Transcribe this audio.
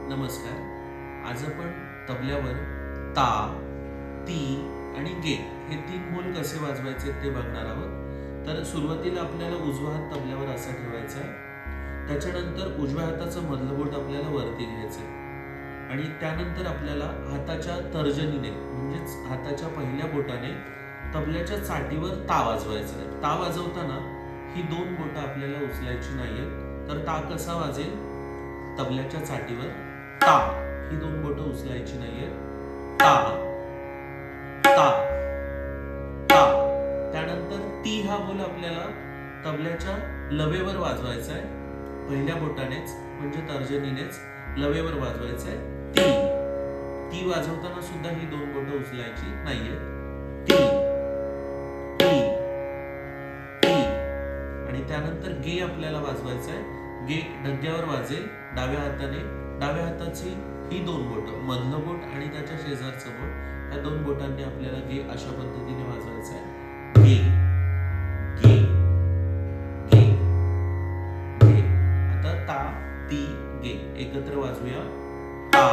नमस्कार. आज आपण तबल्यावर ता, ती आणि गे हे 3 बोल कसे वाजवायचे ते बघणार आहोत. तर सुरुवातीला आपल्याला उजवा हात तबल्यावर असा ठेवायचा आहे. त्याच्यानंतर उजव्या हाताचं मधलं बोट आपल्याला वरती घ्यायचं आणि त्यानंतर आपल्याला हाताच्या तर्जनीने म्हणजेच हाताच्या पहिल्या बोटाने तबल्याच्या चाटीवर ता वाजवायचा आहे. ता वाजवताना ही 2 बोटं आपल्याला उचलायची नाहीयेत. तर ता कसा वाजेल? तबल्याच्या चाटीवर ता, ही 2 बोटं उचलायची नाहीयेत. ता ता ता. त्यानंतर ती हा बोल आपल्याला तबल्याच्या लवेवर वाजवायचा आहे. पहिल्या बोटानेच म्हणजे तर्जनीनेच लवेवर वाजवायचा आहे. ती ती वाजवताना सुद्धा ही 2 बोटं उचलायची नाहीयेत. ती ती ती. आणि त्यानंतर गे आपल्याला वाजवायचा आहे. गे डग्यावर वाजेल डाव्या हाताने. डाव्या हाताची ही 2 बोटं, मधलं बोट आणि त्याच्या शेजारचं बोट, या 2 बोटांनी आपल्याला गे अशा पद्धतीने वाजवायचं आहे. गे गे गे गे. आता ता, ती, गे एकत्र वाजवूया. ता